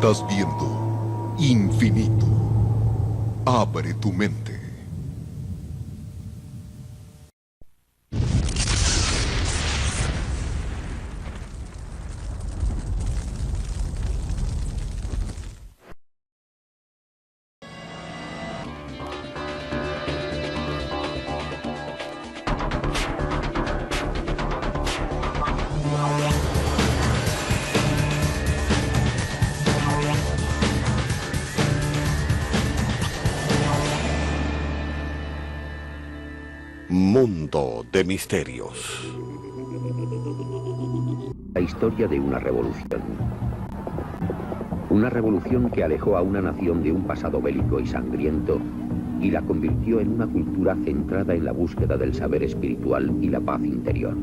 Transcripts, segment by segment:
Estás viendo Infinito. Abre tu mente. Mundo de misterios. La historia de una revolución. Una revolución que alejó a una nación de un pasado bélico y sangriento y la convirtió en una cultura centrada en la búsqueda del saber espiritual y la paz interior.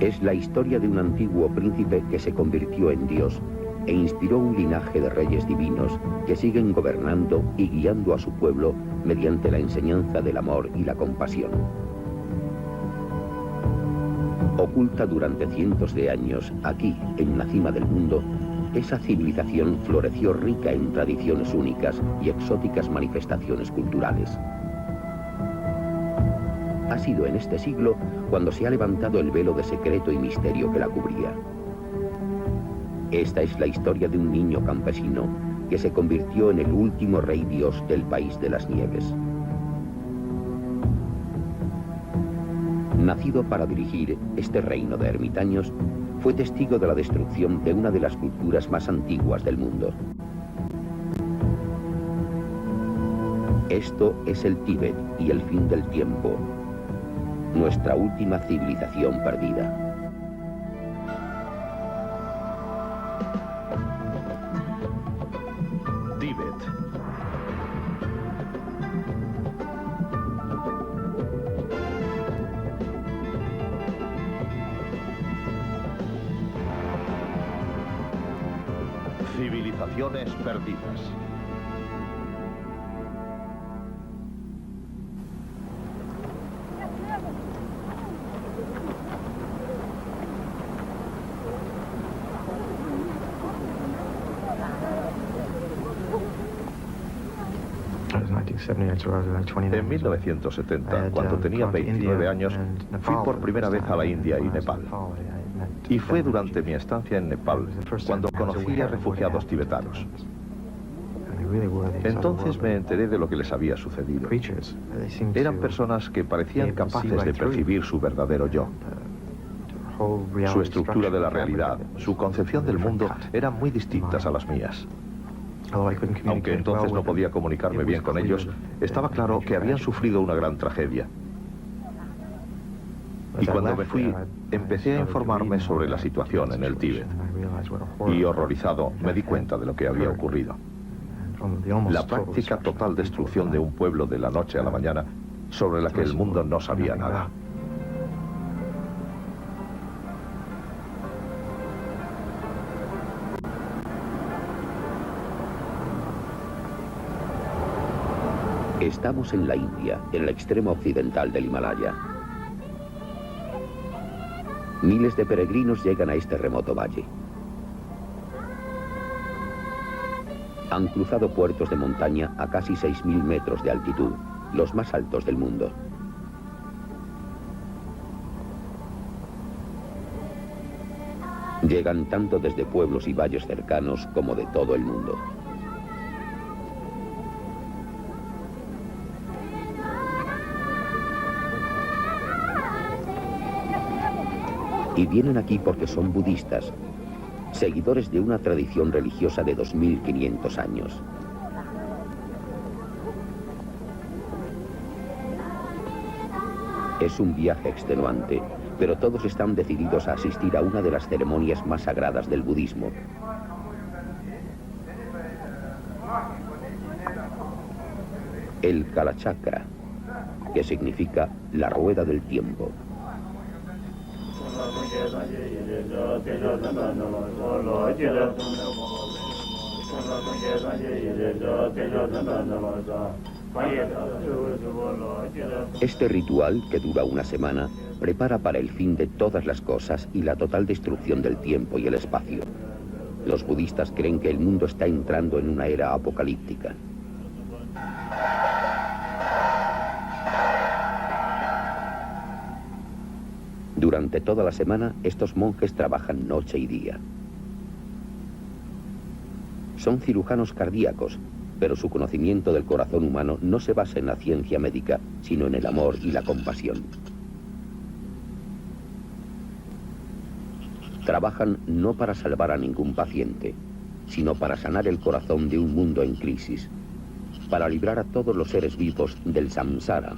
Es la historia de un antiguo príncipe que se convirtió en Dios e inspiró un linaje de reyes divinos que siguen gobernando y guiando a su pueblo mediante la enseñanza del amor y la compasión. Oculta durante cientos de años, aquí, en la cima del mundo, esa civilización floreció rica en tradiciones únicas y exóticas manifestaciones culturales. Ha sido en este siglo cuando se ha levantado el velo de secreto y misterio que la cubría. Esta es la historia de un niño campesino que se convirtió en el último rey dios del país de las nieves. Nacido para dirigir este reino de ermitaños, fue testigo de la destrucción de una de las culturas más antiguas del mundo. Esto es el Tíbet y el fin del tiempo, nuestra última civilización perdida. Civilizaciones perdidas. En 1970, cuando tenía 29 años, fui por primera vez a la India y Nepal. Y fue durante mi estancia en Nepal cuando conocí a refugiados tibetanos. Entonces me enteré de lo que les había sucedido. Eran personas que parecían capaces de percibir su verdadero yo. Su estructura de la realidad, su concepción del mundo eran muy distintas a las mías. Aunque entonces no podía comunicarme bien con ellos, estaba claro que habían sufrido una gran tragedia. Y cuando me fui, empecé a informarme sobre la situación en el Tíbet. Y horrorizado, me di cuenta de lo que había ocurrido. La práctica total destrucción de un pueblo de la noche a la mañana, sobre la que el mundo no sabía nada. Estamos en la India, en el extremo occidental del Himalaya. Miles de peregrinos llegan a este remoto valle. Han cruzado puertos de montaña a casi 6.000 metros de altitud, los más altos del mundo. Llegan tanto desde pueblos y valles cercanos como de todo el mundo. Y vienen aquí porque son budistas, seguidores de una tradición religiosa de 2500 años. Es un viaje extenuante, pero todos están decididos a asistir a una de las ceremonias más sagradas del budismo. El Kalachakra, que significa la rueda del tiempo. Este ritual, que dura una semana, prepara para el fin de todas las cosas y la total destrucción del tiempo y el espacio. Los budistas creen que el mundo está entrando en una era apocalíptica. Durante toda la semana, estos monjes trabajan noche y día. Son cirujanos cardíacos, pero su conocimiento del corazón humano no se basa en la ciencia médica, sino en el amor y la compasión. Trabajan no para salvar a ningún paciente, sino para sanar el corazón de un mundo en crisis, para librar a todos los seres vivos del samsara,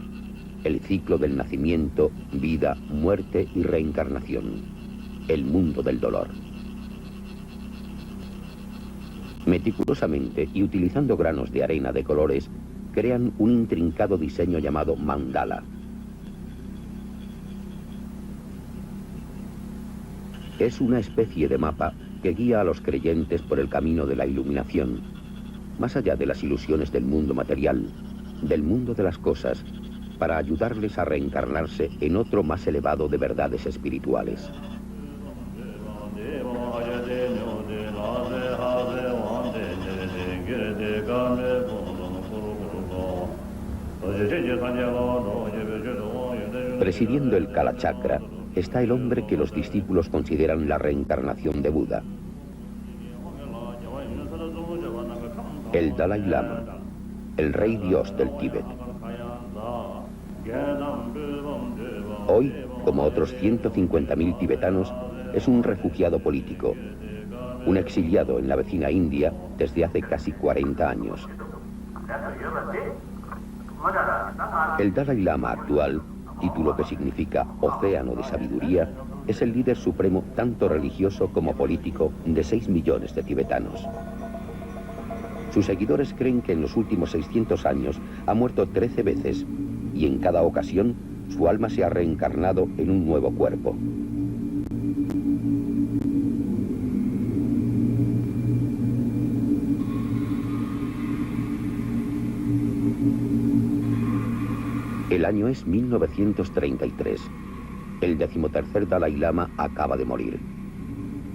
el ciclo del nacimiento, vida, muerte y reencarnación, el mundo del dolor. Meticulosamente y utilizando granos de arena de colores, crean un intrincado diseño llamado mandala. Es una especie de mapa que guía a los creyentes por el camino de la iluminación, más allá de las ilusiones del mundo material, del mundo de las cosas, para ayudarles a reencarnarse en otro más elevado de verdades espirituales. Presidiendo el Kala Chakra está el hombre que los discípulos consideran la reencarnación de Buda, el Dalai Lama, el rey Dios del Tíbet. Hoy, como otros 150.000 tibetanos, es un refugiado político, un exiliado en la vecina India desde hace casi 40 años. El Dalai Lama actual, título que significa océano de sabiduría, es el líder supremo tanto religioso como político de 6 millones de tibetanos. Sus seguidores creen que en los últimos 600 años ha muerto 13 veces y en cada ocasión su alma se ha reencarnado en un nuevo cuerpo. El año es 1933. El 13º Dalai Lama acaba de morir.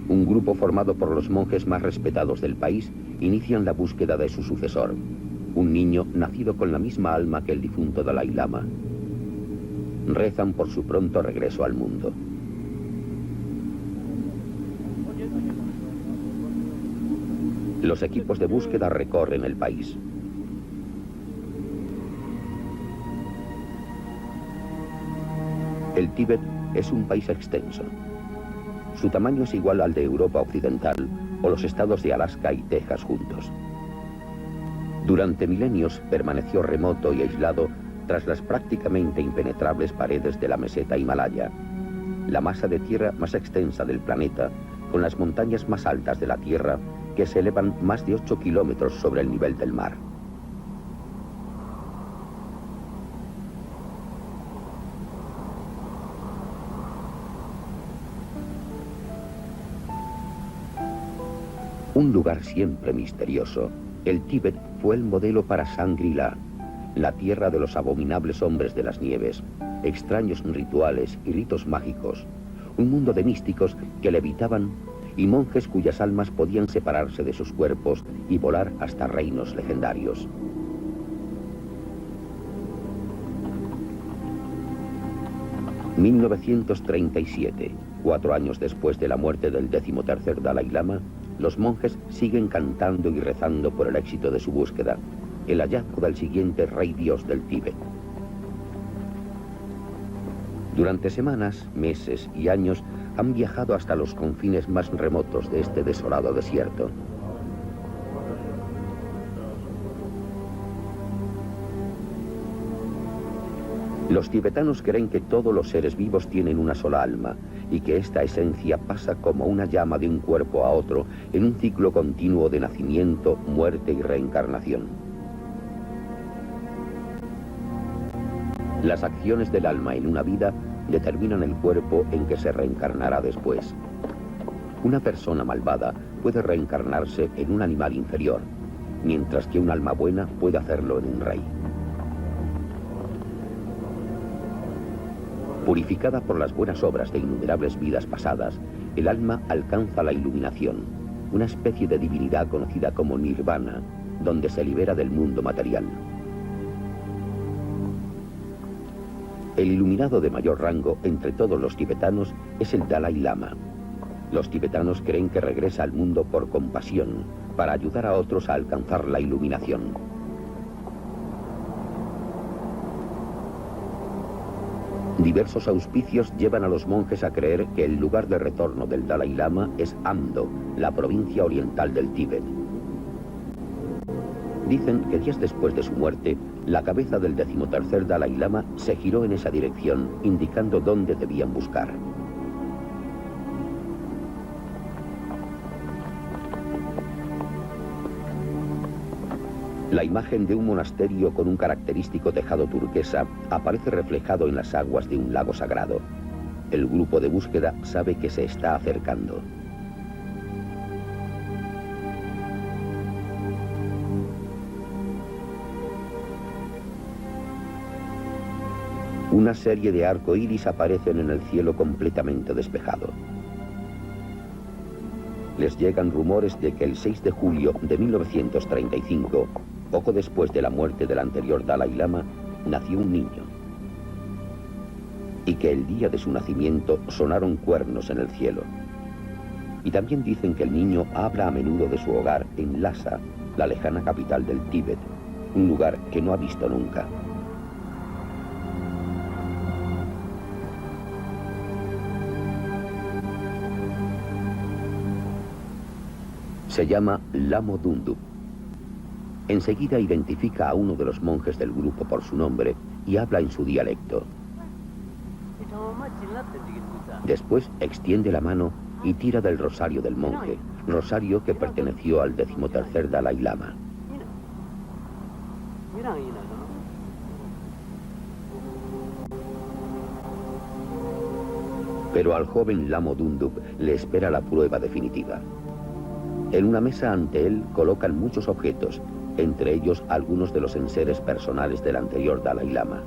Un grupo formado por los monjes más respetados del país inician la búsqueda de su sucesor, un niño nacido con la misma alma que el difunto Dalai Lama. Rezan por su pronto regreso al mundo. Los equipos de búsqueda recorren el país. El Tíbet es un país extenso. Su tamaño es igual al de Europa Occidental o los estados de Alaska y Texas juntos. Durante milenios permaneció remoto y aislado tras las prácticamente impenetrables paredes de la meseta Himalaya, la masa de tierra más extensa del planeta, con las montañas más altas de la Tierra que se elevan más de 8 kilómetros sobre el nivel del mar. Un lugar siempre misterioso, el Tíbet fue el modelo para Shangri-La, la tierra de los abominables hombres de las nieves, extraños rituales y ritos mágicos, un mundo de místicos que levitaban y monjes cuyas almas podían separarse de sus cuerpos y volar hasta reinos legendarios. ...1937, 4 años después de la muerte del 13º Dalai Lama, los monjes siguen cantando y rezando por el éxito de su búsqueda, el hallazgo del siguiente rey dios del Tíbet. Durante semanas, meses y años han viajado hasta los confines más remotos de este desolado desierto. Los tibetanos creen que todos los seres vivos tienen una sola alma y que esta esencia pasa como una llama de un cuerpo a otro en un ciclo continuo de nacimiento, muerte y reencarnación. Las acciones del alma en una vida determinan el cuerpo en que se reencarnará después. Una persona malvada puede reencarnarse en un animal inferior, mientras que un alma buena puede hacerlo en un rey. Purificada por las buenas obras de innumerables vidas pasadas, el alma alcanza la iluminación, una especie de divinidad conocida como nirvana, donde se libera del mundo material. El iluminado de mayor rango entre todos los tibetanos es el Dalai Lama. Los tibetanos creen que regresa al mundo por compasión, para ayudar a otros a alcanzar la iluminación. Diversos auspicios llevan a los monjes a creer que el lugar de retorno del Dalai Lama es Amdo, la provincia oriental del Tíbet. Dicen que días después de su muerte, la cabeza del 13º Dalai Lama se giró en esa dirección, indicando dónde debían buscar. La imagen de un monasterio con un característico tejado turquesa aparece reflejado en las aguas de un lago sagrado. El grupo de búsqueda sabe que se está acercando. Una serie de arcoíris aparecen en el cielo completamente despejado. Les llegan rumores de que el 6 de julio de 1935, poco después de la muerte del anterior Dalai Lama, nació un niño. Y que el día de su nacimiento sonaron cuernos en el cielo. Y también dicen que el niño habla a menudo de su hogar en Lhasa, la lejana capital del Tíbet, un lugar que no ha visto nunca. Se llama Lamo Dundup. Enseguida identifica a uno de los monjes del grupo por su nombre y habla en su dialecto. Después extiende la mano y tira del rosario del monje, rosario que perteneció al 13º Dalai Lama. Pero al joven Lamo Dundup le espera la prueba definitiva. En una mesa ante él colocan muchos objetos, entre ellos algunos de los enseres personales del anterior Dalai Lama.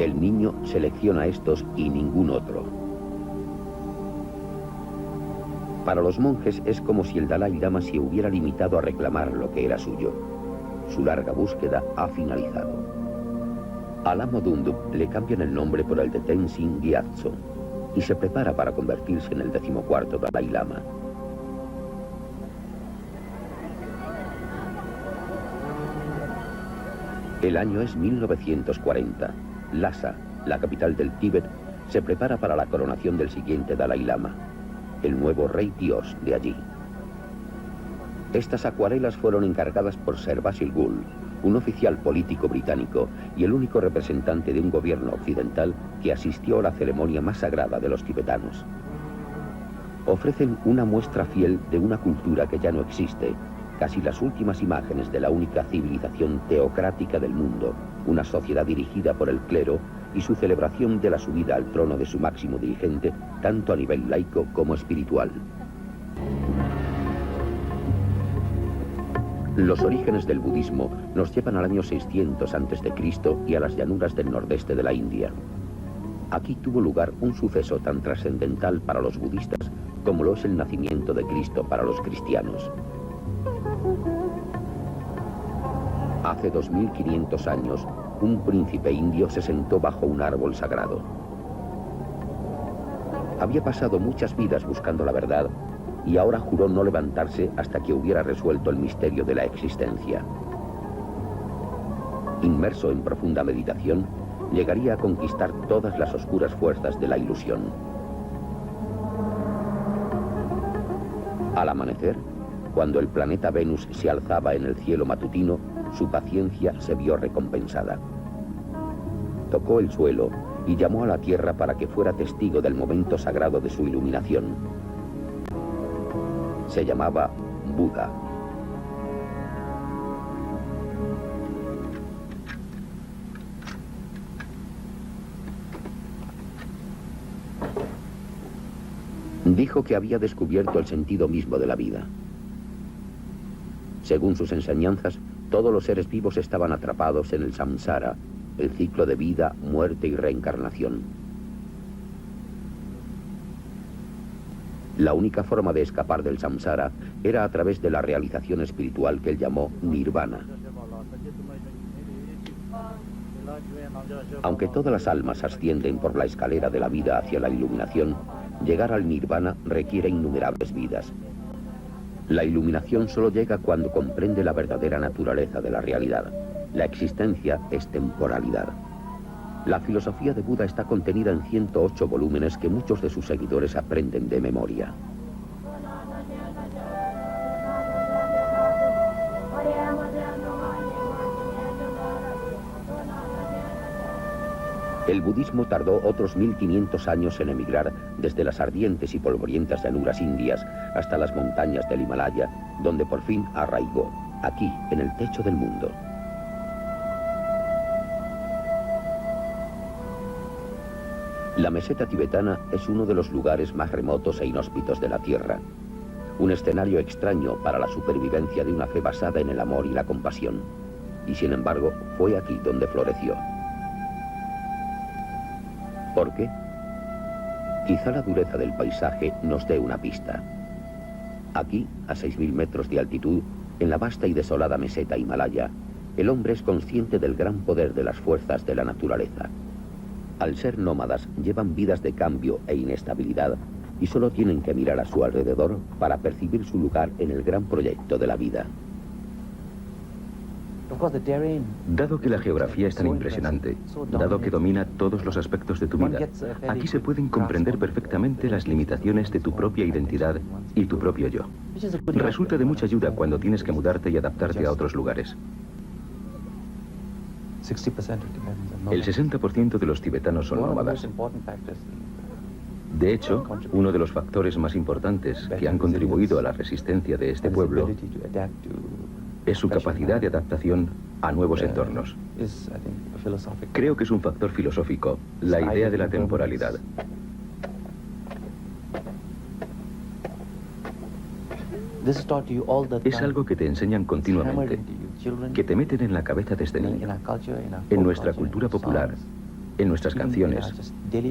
El niño selecciona estos y ningún otro. Para los monjes es como si el Dalai Lama se hubiera limitado a reclamar lo que era suyo. Su larga búsqueda ha finalizado. A Lamo Dundup le cambian el nombre por el de Tenzin Gyatso y se prepara para convertirse en el 14º Dalai Lama. El año es 1940. Lhasa, la capital del Tíbet, se prepara para la coronación del siguiente Dalai Lama, el nuevo rey Dios de allí. Estas acuarelas fueron encargadas por Sir Basil Gould, un oficial político británico y el único representante de un gobierno occidental que asistió a la ceremonia más sagrada de los tibetanos. Ofrecen una muestra fiel de una cultura que ya no existe, casi las últimas imágenes de la única civilización teocrática del mundo, una sociedad dirigida por el clero y su celebración de la subida al trono de su máximo dirigente, tanto a nivel laico como espiritual. Los orígenes del budismo nos llevan al año 600 a.C. y a las llanuras del nordeste de la India. Aquí tuvo lugar un suceso tan trascendental para los budistas como lo es el nacimiento de Cristo para los cristianos. Hace 2500 años, un príncipe indio se sentó bajo un árbol sagrado. Había pasado muchas vidas buscando la verdad y ahora juró no levantarse hasta que hubiera resuelto el misterio de la existencia. Inmerso en profunda meditación, llegaría a conquistar todas las oscuras fuerzas de la ilusión. Al amanecer, cuando el planeta Venus se alzaba en el cielo matutino, su paciencia se vio recompensada. Tocó el suelo y llamó a la tierra para que fuera testigo del momento sagrado de su iluminación. Se llamaba Buda. Dijo que había descubierto el sentido mismo de la vida. Según sus enseñanzas, todos los seres vivos estaban atrapados en el samsara, el ciclo de vida, muerte y reencarnación. La única forma de escapar del samsara era a través de la realización espiritual que él llamó nirvana. Aunque todas las almas ascienden por la escalera de la vida hacia la iluminación, llegar al nirvana requiere innumerables vidas. La iluminación solo llega cuando comprende la verdadera naturaleza de la realidad. La existencia es temporalidad. La filosofía de Buda está contenida en 108 volúmenes que muchos de sus seguidores aprenden de memoria. El budismo tardó otros 1500 años en emigrar desde las ardientes y polvorientas llanuras indias hasta las montañas del Himalaya, donde por fin arraigó, aquí, en el techo del mundo. La meseta tibetana es uno de los lugares más remotos e inhóspitos de la Tierra, un escenario extraño para la supervivencia de una fe basada en el amor y la compasión, y sin embargo fue aquí donde floreció. ¿Por qué? Quizá la dureza del paisaje nos dé una pista. Aquí, a 6000 metros de altitud, en la vasta y desolada meseta Himalaya, el hombre es consciente del gran poder de las fuerzas de la naturaleza. Al ser nómadas, llevan vidas de cambio e inestabilidad y solo tienen que mirar a su alrededor para percibir su lugar en el gran proyecto de la vida. Dado que la geografía es tan impresionante, dado que domina todos los aspectos de tu vida, aquí se pueden comprender perfectamente las limitaciones de tu propia identidad y tu propio yo. Resulta de mucha ayuda cuando tienes que mudarte y adaptarte a otros lugares. El 60% de los tibetanos son nómadas. De hecho, uno de los factores más importantes que han contribuido a la resistencia de este pueblo es su capacidad de adaptación a nuevos entornos. Creo que es un factor filosófico, la idea de la temporalidad. Es algo que te enseñan continuamente, que te meten en la cabeza desde niño, en nuestra cultura popular, en nuestras canciones,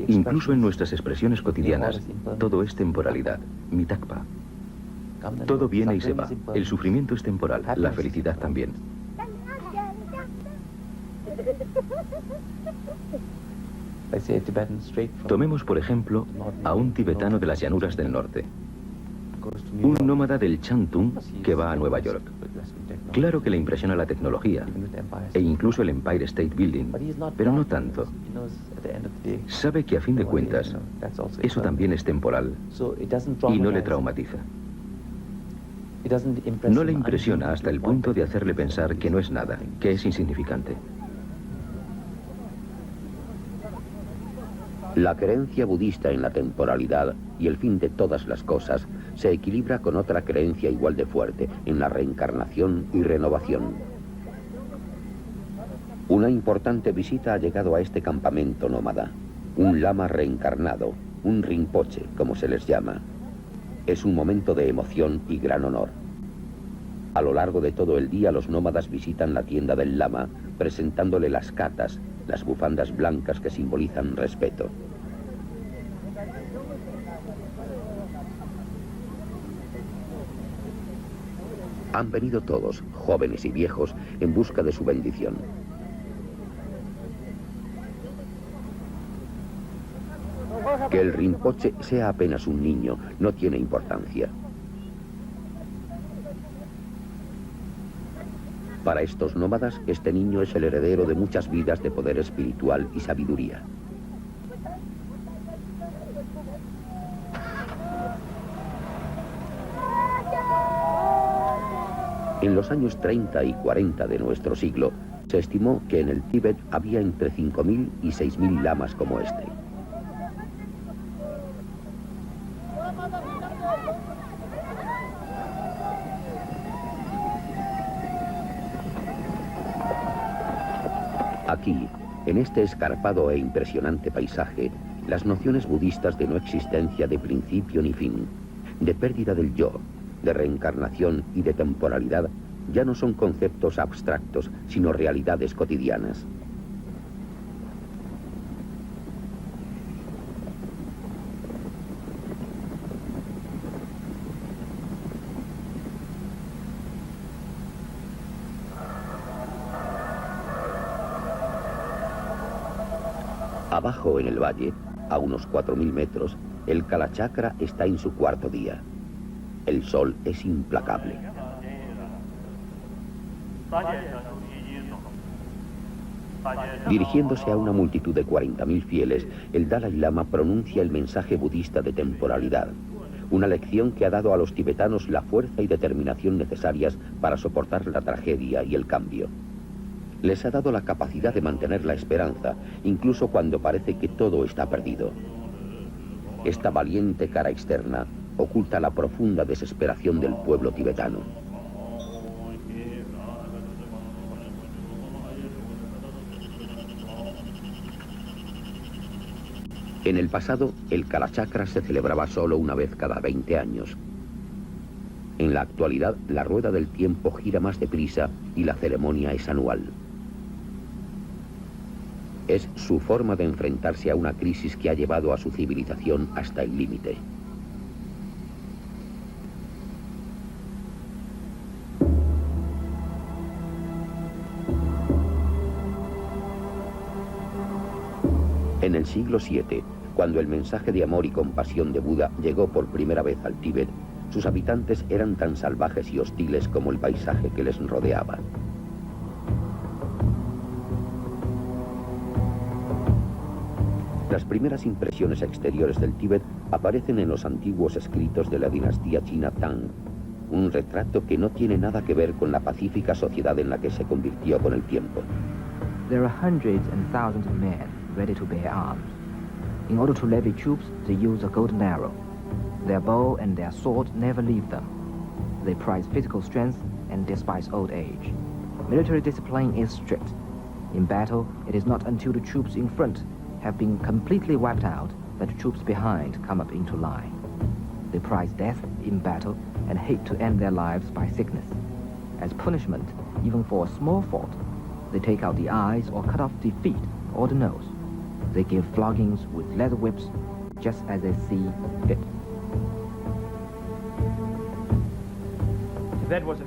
incluso en nuestras expresiones cotidianas. Todo es temporalidad, mitakpa. Todo viene y se va. El sufrimiento es temporal, la felicidad también. Tomemos, por ejemplo, a un tibetano de las llanuras del norte, un nómada del Chantung que va a Nueva York. Claro que le impresiona la tecnología e incluso el Empire State Building, pero no tanto. Sabe que a fin de cuentas, eso también es temporal y no le traumatiza. No le impresiona hasta el punto de hacerle pensar que no es nada, que es insignificante. La creencia budista en la temporalidad y el fin de todas las cosas se equilibra con otra creencia igual de fuerte en la reencarnación y renovación. Una importante visita ha llegado a este campamento nómada. Un lama reencarnado, un rinpoche, como se les llama. Es un momento de emoción y gran honor. A lo largo de todo el día los nómadas visitan la tienda del lama, presentándole las katas, las bufandas blancas que simbolizan respeto. Han venido todos, jóvenes y viejos, en busca de su bendición. Que el rinpoche sea apenas un niño no tiene importancia. Para estos nómadas, este niño es el heredero de muchas vidas de poder espiritual y sabiduría. En los años 30 y 40 de nuestro siglo, se estimó que en el Tíbet había entre 5.000 y 6.000 lamas como este. Aquí, en este escarpado e impresionante paisaje, las nociones budistas de no existencia de principio ni fin, de pérdida del yo, de reencarnación y de temporalidad, ya no son conceptos abstractos, sino realidades cotidianas. Abajo en el valle, a unos 4.000 metros, el Kalachakra está en su cuarto día. El sol es implacable. Dirigiéndose a una multitud de 40.000 fieles, el Dalai Lama pronuncia el mensaje budista de temporalidad, una lección que ha dado a los tibetanos la fuerza y determinación necesarias para soportar la tragedia y el cambio. Les ha dado la capacidad de mantener la esperanza, incluso cuando parece que todo está perdido. Esta valiente cara externa oculta la profunda desesperación del pueblo tibetano. En el pasado, el Kalachakra se celebraba solo una vez cada 20 años. En la actualidad, la rueda del tiempo gira más deprisa y la ceremonia es anual. Es su forma de enfrentarse a una crisis que ha llevado a su civilización hasta el límite. En el siglo VII, cuando el mensaje de amor y compasión de Buda llegó por primera vez al Tíbet, sus habitantes eran tan salvajes y hostiles como el paisaje que les rodeaba. Las primeras impresiones exteriores del Tíbet aparecen en los antiguos escritos de la dinastía china Tang, un retrato que no tiene nada que ver con la pacífica sociedad en la que se convirtió con el tiempo. There are hundreds and thousands of men ready to bear arms. In order to levy troops, they use a golden arrow. Their bow and their sword never leave them. They prize physical strength and despise old age. Military discipline is strict. In battle, it is not until the troops in front have been completely wiped out that the troops behind come up into line. They prize death in battle and hate to end their lives by sickness. As punishment, even for a small fault, they take out the eyes or cut off the feet or the nose. They give floggings with leather whips just as they see fit.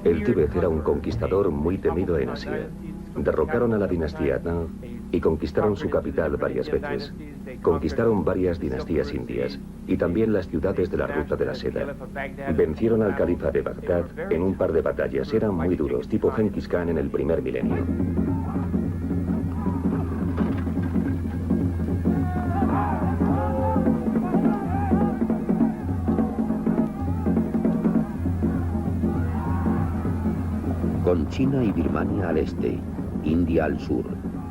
El Tíbet era un conquistador muy temido en Asia. Derrocaron a la dinastía Tang y conquistaron su capital varias veces. Conquistaron varias dinastías indias y también las ciudades de la Ruta de la Seda. Vencieron al califa de Bagdad en un par de batallas. Eran muy duros, tipo Genghis Khan en el primer milenio. Con China y Birmania al este, India al sur,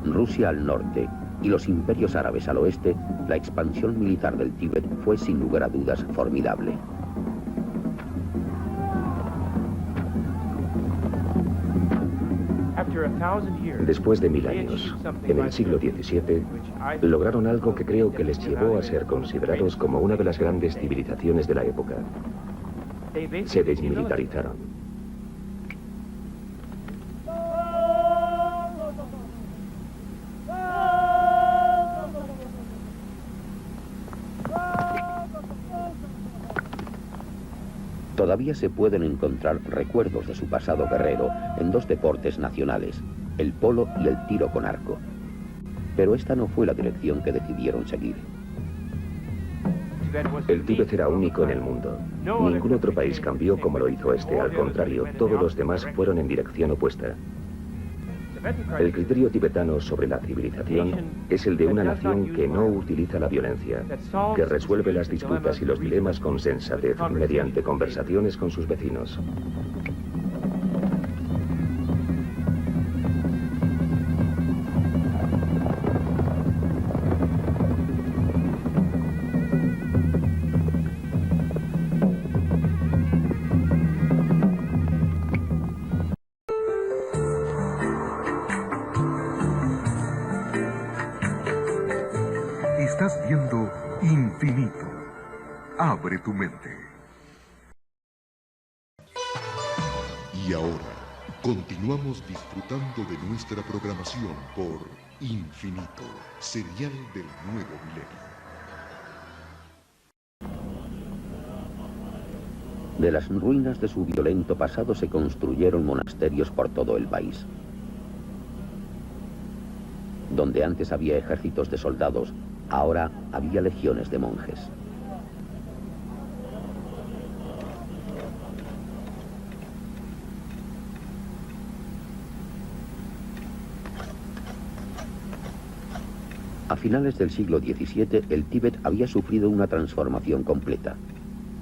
Rusia al norte y los imperios árabes al oeste, la expansión militar del Tíbet fue sin lugar a dudas formidable. Después de 1000 años, en el siglo XVII, lograron algo que creo que les llevó a ser considerados como una de las grandes civilizaciones de la época. Se desmilitarizaron. Todavía se pueden encontrar recuerdos de su pasado guerrero en dos deportes nacionales, el polo y el tiro con arco. Pero esta no fue la dirección que decidieron seguir. El Tíbet era único en el mundo. Ningún otro país cambió como lo hizo este. Al contrario, todos los demás fueron en dirección opuesta. El criterio tibetano sobre la civilización es el de una nación que no utiliza la violencia, que resuelve las disputas y los dilemas con sensatez mediante conversaciones con sus vecinos. Estás viendo Infinito. Abre tu mente. Y ahora, Continuamos disfrutando de nuestra programación por Infinito, serial del nuevo milenio. De las ruinas de su violento pasado se construyeron monasterios por todo el país. Donde antes había ejércitos de soldados, ahora había legiones de monjes. A finales del siglo XVII, el Tíbet había sufrido una transformación completa.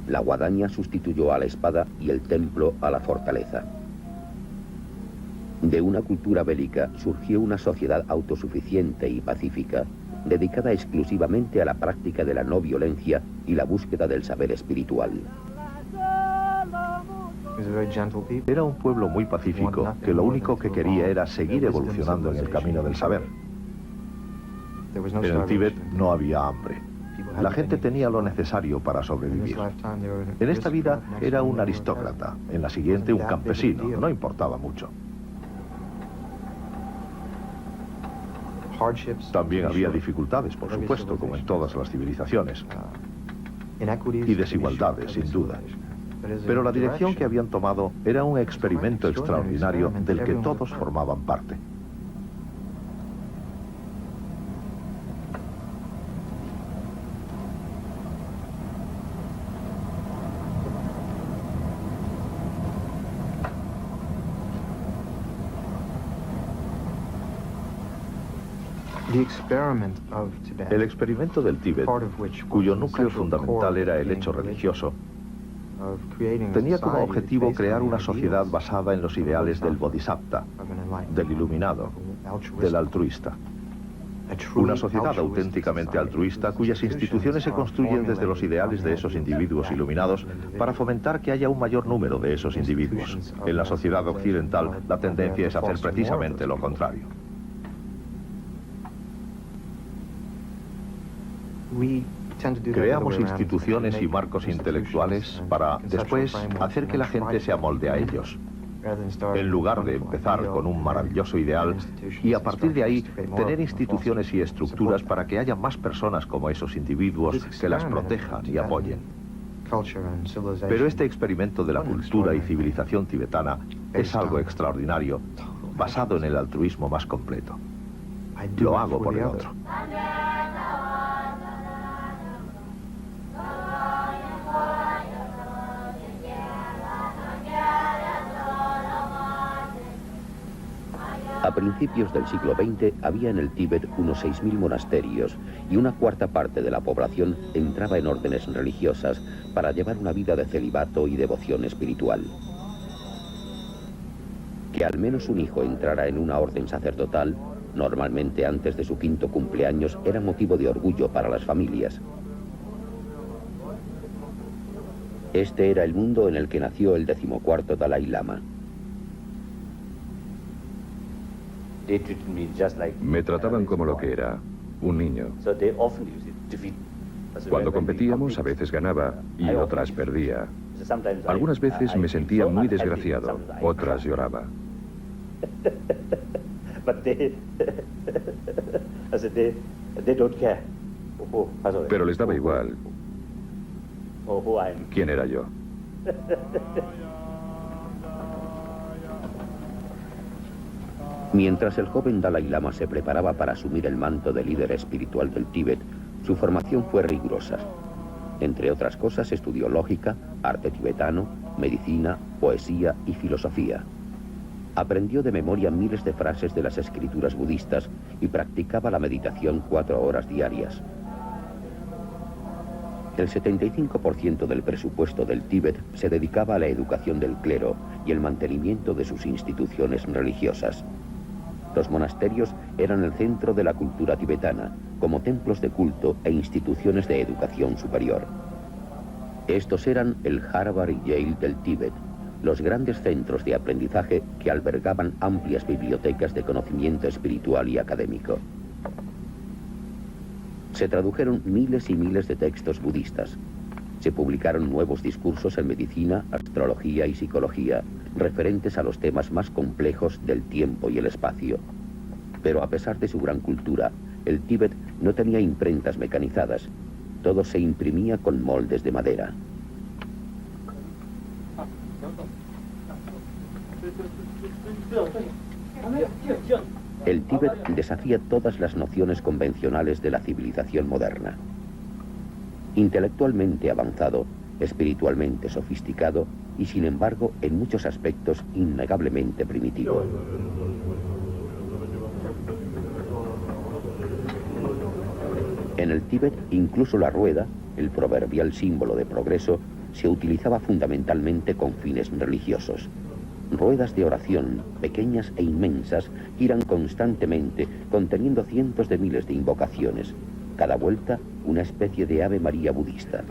La guadaña sustituyó a la espada y el templo a la fortaleza. De una cultura bélica surgió una sociedad autosuficiente y pacífica, dedicada exclusivamente a la práctica de la no violencia y la búsqueda del saber espiritual. Era un pueblo muy pacífico, que lo único que quería era seguir evolucionando en el camino del saber. En el Tíbet no había hambre. La gente tenía lo necesario para sobrevivir. En esta vida era un aristócrata, en la siguiente un campesino, no importaba mucho. También había dificultades, por supuesto, como en todas las civilizaciones, y desigualdades, sin duda. Pero la dirección que habían tomado era un experimento extraordinario del que todos formaban parte. El experimento del Tíbet, cuyo núcleo fundamental era el hecho religioso, tenía como objetivo crear una sociedad basada en los ideales del bodhisattva, del iluminado, del altruista. Una sociedad auténticamente altruista cuyas instituciones se construyen desde los ideales de esos individuos iluminados para fomentar que haya un mayor número de esos individuos. En la sociedad occidental, la tendencia es hacer precisamente lo contrario. Creamos instituciones y marcos intelectuales para, después, hacer que la gente se amolde a ellos. En lugar de empezar con un maravilloso ideal y a partir de ahí tener instituciones y estructuras para que haya más personas como esos individuos que las protejan y apoyen. Pero este experimento de la cultura y civilización tibetana es algo extraordinario, basado en el altruismo más completo. Lo hago por el otro. A principios del siglo XX había en el Tíbet unos 6.000 monasterios y una cuarta parte de la población entraba en órdenes religiosas para llevar una vida de celibato y devoción espiritual. Que al menos un hijo entrara en una orden sacerdotal, normalmente antes de su 5º cumpleaños, era motivo de orgullo para las familias. Este era el mundo en el que nació el 14º Dalai Lama. Me trataban como lo que era, un niño. Cuando competíamos a veces ganaba y otras perdía. Algunas veces me sentía muy desgraciado, otras lloraba. Pero les daba igual. ¿Quién era yo? Mientras el joven Dalai Lama se preparaba para asumir el manto de líder espiritual del Tíbet, su formación fue rigurosa. Entre otras cosas, estudió lógica, arte tibetano, medicina, poesía y filosofía. Aprendió de memoria miles de frases de las escrituras budistas y practicaba la meditación 4 horas diarias. El 75% del presupuesto del Tíbet se dedicaba a la educación del clero y el mantenimiento de sus instituciones religiosas. Los monasterios eran el centro de la cultura tibetana, como templos de culto e instituciones de educación superior. Estos eran el Harvard y Yale del Tíbet, los grandes centros de aprendizaje que albergaban amplias bibliotecas de conocimiento espiritual y académico. Se tradujeron miles y miles de textos budistas. Se publicaron nuevos discursos en medicina, astrología y psicología, referentes a los temas más complejos del tiempo y el espacio. Pero a pesar de su gran cultura, el Tíbet no tenía imprentas mecanizadas. Todo se imprimía con moldes de madera. El Tíbet desafía todas las nociones convencionales de la civilización moderna. Intelectualmente avanzado, espiritualmente sofisticado y, sin embargo, en muchos aspectos innegablemente primitivo. En el Tíbet, incluso la rueda, el proverbial símbolo de progreso, se utilizaba fundamentalmente con fines religiosos. Ruedas de oración, pequeñas e inmensas, giran constantemente, conteniendo cientos de miles de invocaciones. Cada vuelta, una especie de Ave María budista.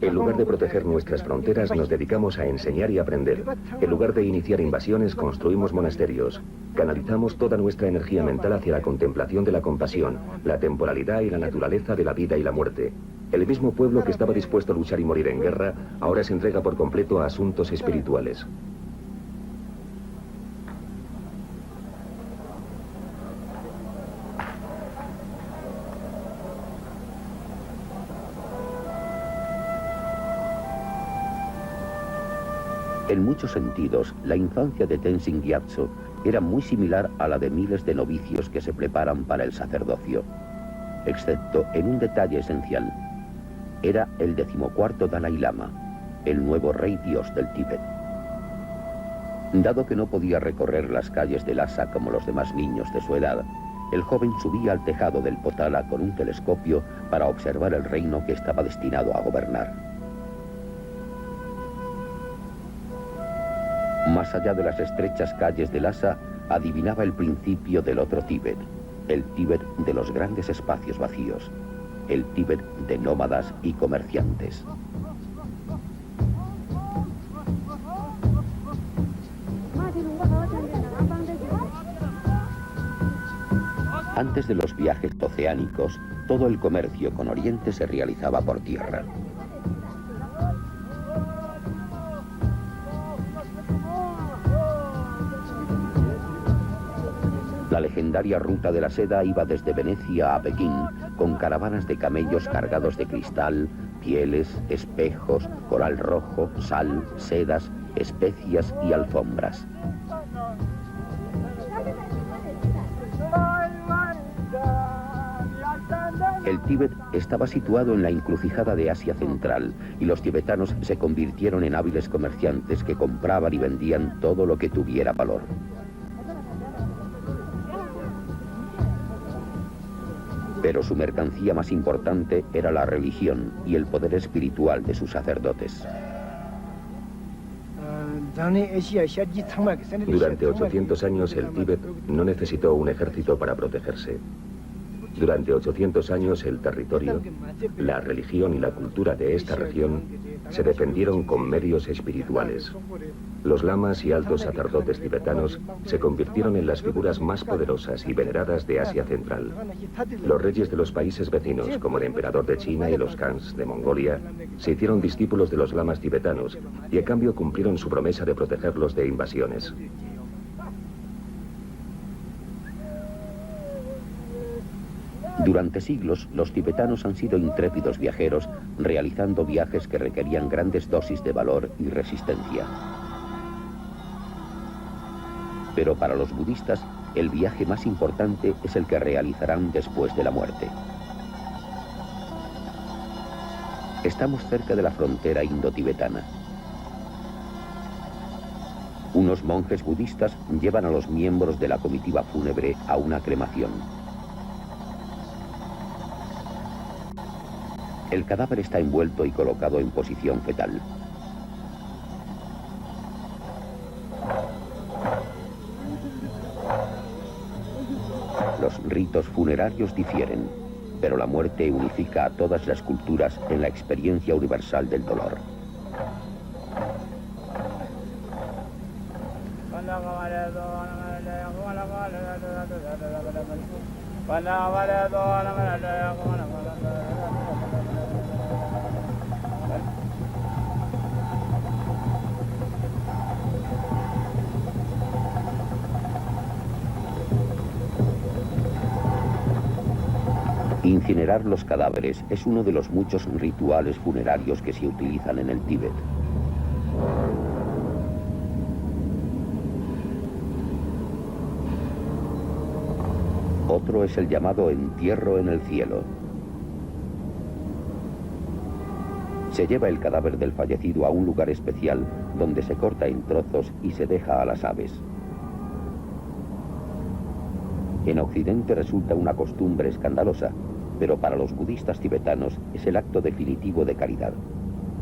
En lugar de proteger nuestras fronteras, nos dedicamos a enseñar y aprender. En lugar de iniciar invasiones, construimos monasterios. Canalizamos toda nuestra energía mental hacia la contemplación de la compasión, la temporalidad y la naturaleza de la vida y la muerte. El mismo pueblo que estaba dispuesto a luchar y morir en guerra, ahora se entrega por completo a asuntos espirituales. En muchos sentidos, la infancia de Tenzin Gyatso era muy similar a la de miles de novicios que se preparan para el sacerdocio, excepto en un detalle esencial. Era el 14º Dalai Lama, el nuevo rey dios del Tíbet. Dado que no podía recorrer las calles de Lhasa como los demás niños de su edad, el joven subía al tejado del Potala con un telescopio para observar el reino que estaba destinado a gobernar. Más allá de las estrechas calles de Lhasa, adivinaba el principio del otro Tíbet, el Tíbet de los grandes espacios vacíos, el Tíbet de nómadas y comerciantes. Antes de los viajes oceánicos, todo el comercio con Oriente se realizaba por tierra. La legendaria ruta de la seda iba desde Venecia a Pekín con caravanas de camellos cargados de cristal, pieles, espejos, coral rojo, sal, sedas, especias y alfombras. El Tíbet estaba situado en la encrucijada de Asia Central y los tibetanos se convirtieron en hábiles comerciantes que compraban y vendían todo lo que tuviera valor. Pero su mercancía más importante era la religión y el poder espiritual de sus sacerdotes. Durante 800 años el Tíbet no necesitó un ejército para protegerse. Durante 800 años el territorio, la religión y la cultura de esta región se defendieron con medios espirituales. Los lamas y altos sacerdotes tibetanos se convirtieron en las figuras más poderosas y veneradas de Asia Central. Los reyes de los países vecinos, como el emperador de China y los Khans de Mongolia, se hicieron discípulos de los lamas tibetanos y a cambio cumplieron su promesa de protegerlos de invasiones. Durante siglos, los tibetanos han sido intrépidos viajeros, realizando viajes que requerían grandes dosis de valor y resistencia. Pero para los budistas, el viaje más importante es el que realizarán después de la muerte. Estamos cerca de la frontera indo-tibetana. Unos monjes budistas llevan a los miembros de la comitiva fúnebre a una cremación. El cadáver está envuelto y colocado en posición fetal. Los ritos funerarios difieren, pero la muerte unifica a todas las culturas en la experiencia universal del dolor. Incinerar los cadáveres es uno de los muchos rituales funerarios que se utilizan en el Tíbet. Otro es el llamado entierro en el cielo. Se lleva el cadáver del fallecido a un lugar especial donde se corta en trozos y se deja a las aves. En Occidente resulta una costumbre escandalosa, pero para los budistas tibetanos es el acto definitivo de caridad.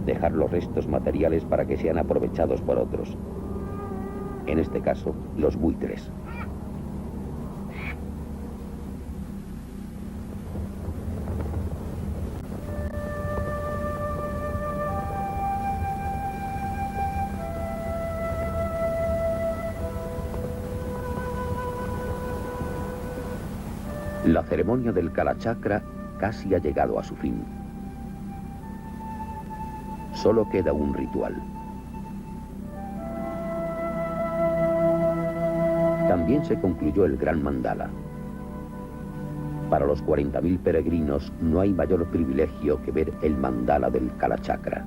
Dejar los restos materiales para que sean aprovechados por otros. En este caso, los buitres. La ceremonia del Kalachakra casi ha llegado a su fin. Solo queda un ritual. También se concluyó el gran mandala. Para los 40.000 peregrinos no hay mayor privilegio que ver el mandala del Kalachakra.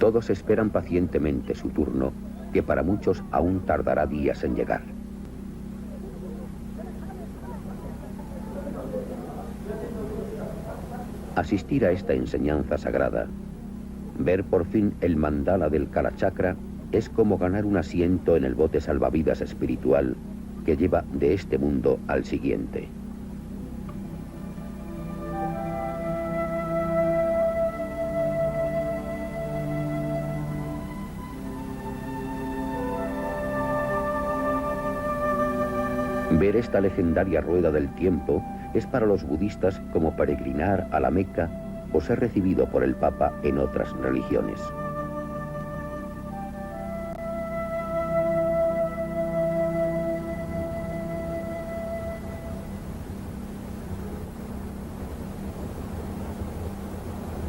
Todos esperan pacientemente su turno, que para muchos aún tardará días en llegar. Asistir a esta enseñanza sagrada, ver por fin el mandala del Kalachakra, es como ganar un asiento en el bote salvavidas espiritual que lleva de este mundo al siguiente. Ver esta legendaria rueda del tiempo es para los budistas como peregrinar a la Meca o ser recibido por el Papa en otras religiones.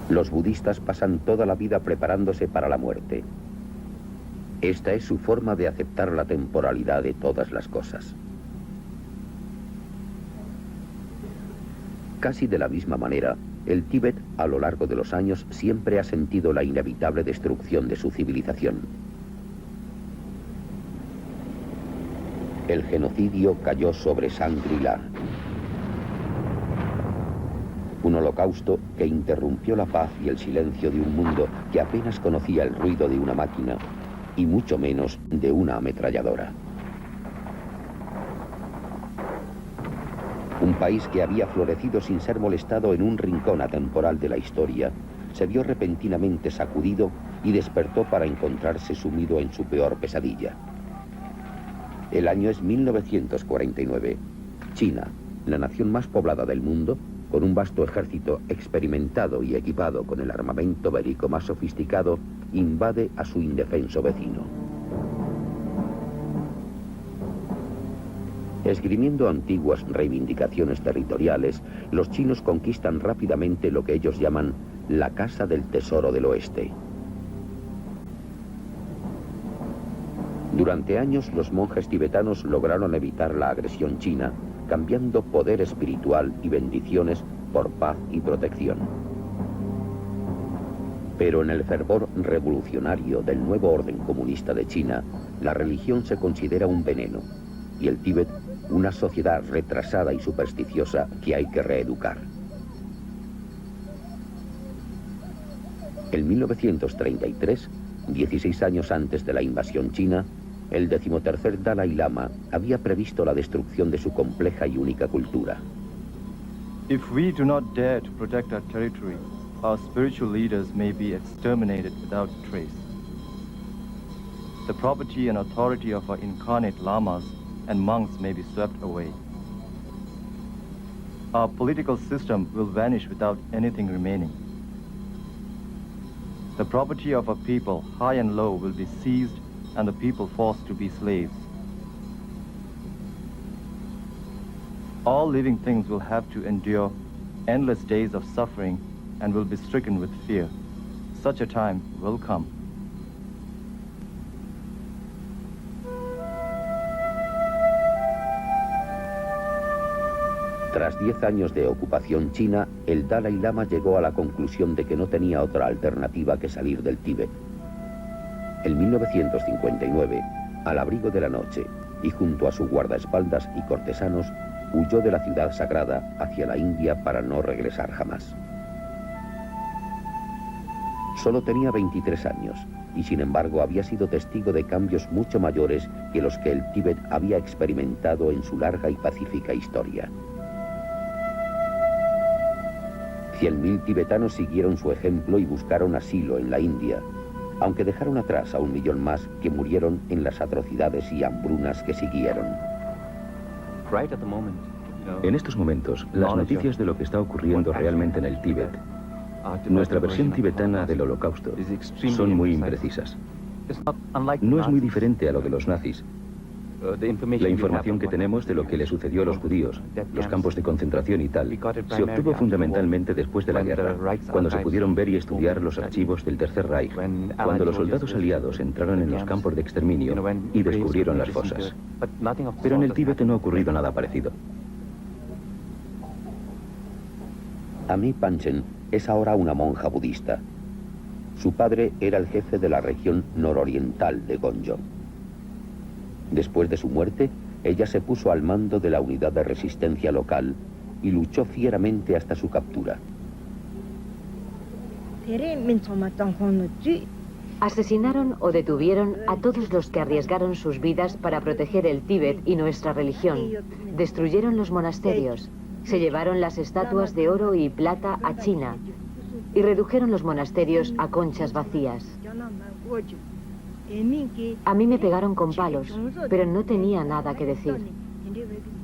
Los budistas pasan toda la vida preparándose para la muerte. Esta es su forma de aceptar la temporalidad de todas las cosas. Casi de la misma manera, el Tíbet, a lo largo de los años, siempre ha sentido la inevitable destrucción de su civilización. El genocidio cayó sobre Shangri-La. Un holocausto que interrumpió la paz y el silencio de un mundo que apenas conocía el ruido de una máquina y mucho menos de una ametralladora. Un país que había florecido sin ser molestado en un rincón atemporal de la historia, se vio repentinamente sacudido y despertó para encontrarse sumido en su peor pesadilla. El año es 1949. China, la nación más poblada del mundo, con un vasto ejército experimentado y equipado con el armamento bélico más sofisticado, invade a su indefenso vecino. Esgrimiendo antiguas reivindicaciones territoriales, los chinos conquistan rápidamente lo que ellos llaman la Casa del Tesoro del Oeste. Durante años, los monjes tibetanos lograron evitar la agresión china, cambiando poder espiritual y bendiciones por paz y protección. Pero en el fervor revolucionario del nuevo orden comunista de China, la religión se considera un veneno, y el Tíbet una sociedad retrasada y supersticiosa que hay que reeducar. En 1933, 16 años antes de la invasión china, el 13º Dalai Lama había previsto la destrucción de su compleja y única cultura. If we do not dare to protect our territory, our spiritual leaders may be exterminated without trace. The property and authority of our incarnate lamas and monks may be swept away. Our political system will vanish without anything remaining. The property of our people, high and low, will be seized and the people forced to be slaves. All living things will have to endure endless days of suffering and will be stricken with fear. Such a time will come. Tras 10 años de ocupación china, el Dalai Lama llegó a la conclusión de que no tenía otra alternativa que salir del Tíbet. En 1959, al abrigo de la noche y junto a su guardaespaldas y cortesanos, huyó de la ciudad sagrada hacia la India para no regresar jamás. Solo tenía 23 años y sin embargo había sido testigo de cambios mucho mayores que los que el Tíbet había experimentado en su larga y pacífica historia. 100.000 tibetanos siguieron su ejemplo y buscaron asilo en la India, aunque dejaron atrás a 1 millón más que murieron en las atrocidades y hambrunas que siguieron. En estos momentos, las noticias de lo que está ocurriendo realmente en el Tíbet, nuestra versión tibetana del Holocausto, son muy imprecisas. No es muy diferente a lo de los nazis. La información que tenemos de lo que le sucedió a los judíos, los campos de concentración y tal, se obtuvo fundamentalmente después de la guerra, cuando se pudieron ver y estudiar los archivos del Tercer Reich, cuando los soldados aliados entraron en los campos de exterminio y descubrieron las fosas. Pero en el Tíbet no ha ocurrido nada parecido. Ami Panchen es ahora una monja budista. Su padre era el jefe de la región nororiental de Gonjo. Después de su muerte, ella se puso al mando de la unidad de resistencia local y luchó fieramente hasta su captura. Asesinaron o detuvieron a todos los que arriesgaron sus vidas para proteger el Tíbet y nuestra religión. Destruyeron los monasterios, se llevaron las estatuas de oro y plata a China y redujeron los monasterios a conchas vacías. A mí me pegaron con palos, pero no tenía nada que decir.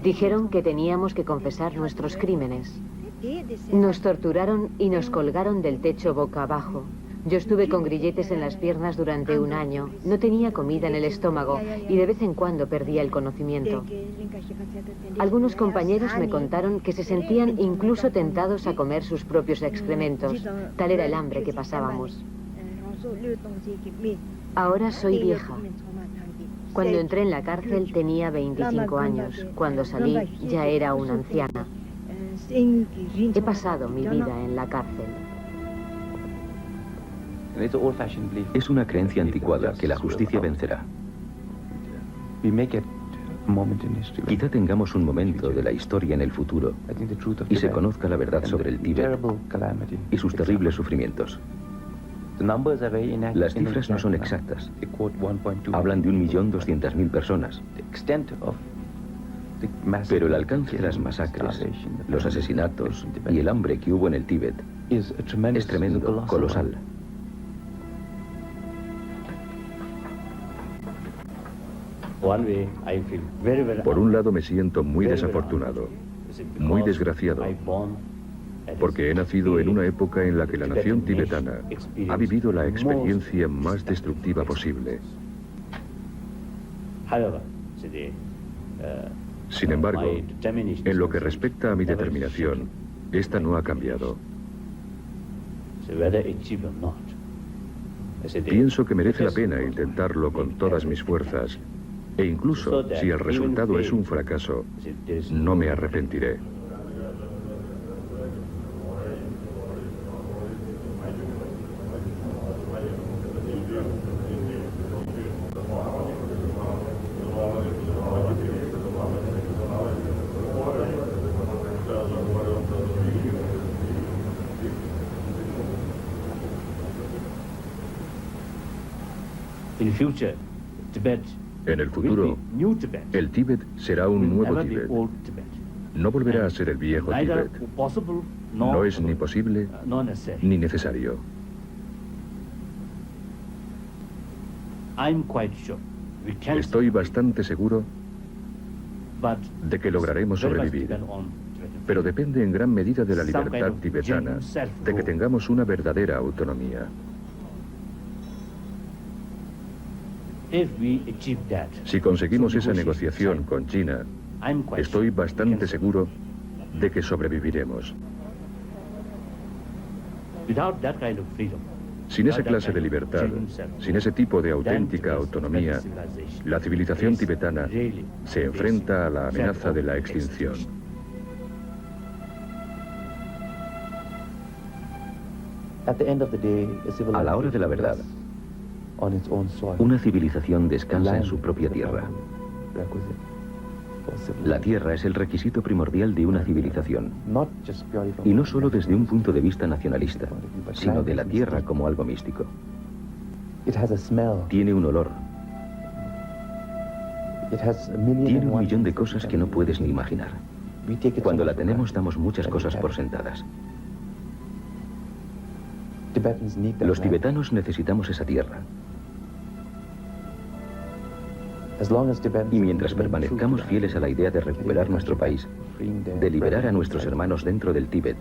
Dijeron que teníamos que confesar nuestros crímenes. Nos torturaron y nos colgaron del techo boca abajo. Yo estuve con grilletes en las piernas durante 1 año. No tenía comida en el estómago y de vez en cuando perdía el conocimiento. Algunos compañeros me contaron que se sentían incluso tentados a comer sus propios excrementos. Tal era el hambre que pasábamos. Ahora soy vieja. Cuando entré en la cárcel tenía 25 años. Cuando salí ya era una anciana. He pasado mi vida en la cárcel. Es una creencia anticuada que la justicia vencerá. Quizá tengamos un momento de la historia en el futuro y se conozca la verdad sobre el Tíbet y sus terribles sufrimientos. Las cifras no son exactas. Hablan de 1.200.000 personas. Pero el alcance de las masacres, los asesinatos y el hambre que hubo en el Tíbet es tremendo, colosal. Por un lado me siento muy desafortunado, muy desgraciado, porque he nacido en una época en la que la nación tibetana ha vivido la experiencia más destructiva posible. Sin embargo, en lo que respecta a mi determinación, esta no ha cambiado. Pienso que merece la pena intentarlo con todas mis fuerzas, e incluso si el resultado es un fracaso, no me arrepentiré. En el futuro, el Tíbet será un nuevo Tíbet. No volverá a ser el viejo Tíbet. No es ni posible ni necesario. Estoy bastante seguro de que lograremos sobrevivir, pero depende en gran medida de la libertad tibetana, de que tengamos una verdadera autonomía. Si conseguimos esa negociación con China, estoy bastante seguro de que sobreviviremos. Sin esa clase de libertad, sin ese tipo de auténtica autonomía, la civilización tibetana se enfrenta a la amenaza de la extinción. A la hora de la verdad, una civilización descansa en su propia tierra. La tierra es el requisito primordial de una civilización. Y no solo desde un punto de vista nacionalista, sino de la tierra como algo místico. Tiene un olor. Tiene un millón de cosas que no puedes ni imaginar. Cuando la tenemos, damos muchas cosas por sentadas. Los tibetanos necesitamos esa tierra. Y mientras permanezcamos fieles a la idea de recuperar nuestro país, de liberar a nuestros hermanos dentro del Tíbet,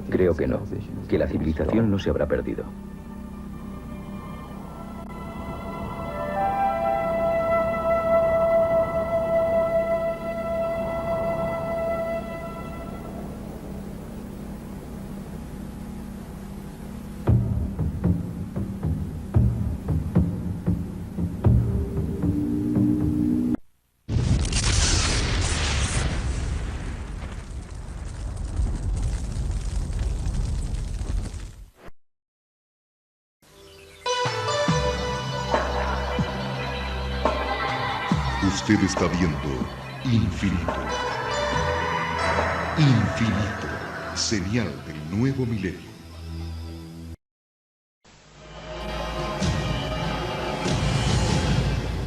creo que no, que la civilización no se habrá perdido. Usted está viendo Infinito. Infinito, señal del nuevo milenio.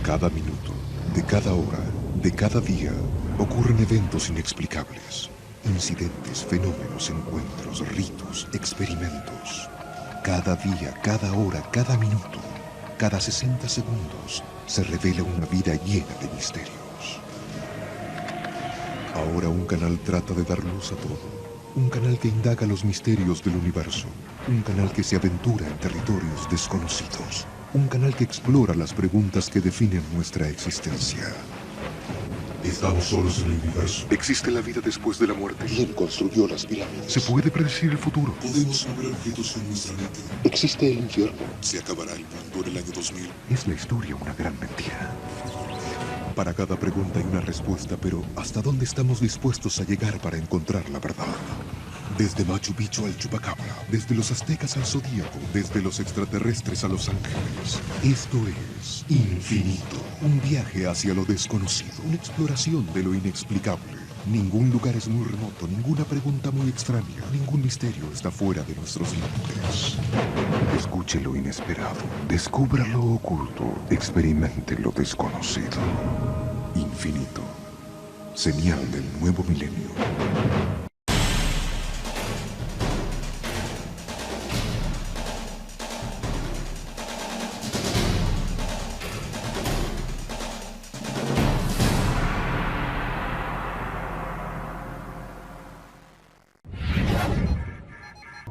Cada minuto, de cada hora, de cada día, ocurren eventos inexplicables. Incidentes, fenómenos, encuentros, ritos, experimentos. Cada día, cada hora, cada minuto, cada 60 segundos, se revela una vida llena de misterios. Ahora un canal trata de dar luz a todo. Un canal que indaga los misterios del universo. Un canal que se aventura en territorios desconocidos. Un canal que explora las preguntas que definen nuestra existencia. ¿Estamos solos en el universo? ¿Existe la vida después de la muerte? ¿Quién construyó las pirámides? ¿Se puede predecir el futuro? ¿Podemos mover objetos con nuestra mente? ¿Existe el infierno? ¿Se acabará el mundo en el año 2000? ¿Es la historia una gran mentira? Para cada pregunta hay una respuesta, pero ¿hasta dónde estamos dispuestos a llegar para encontrar la verdad? Desde Machu Picchu al Chupacabra, desde los aztecas al Zodíaco, desde los extraterrestres a los ángeles. Esto es Infinito, un viaje hacia lo desconocido, una exploración de lo inexplicable. Ningún lugar es muy remoto, ninguna pregunta muy extraña, ningún misterio está fuera de nuestros límites. Escuche lo inesperado, descubra lo oculto, experimente lo desconocido. Infinito, señal del nuevo milenio.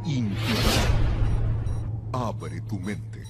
Infinito. Abre tu mente.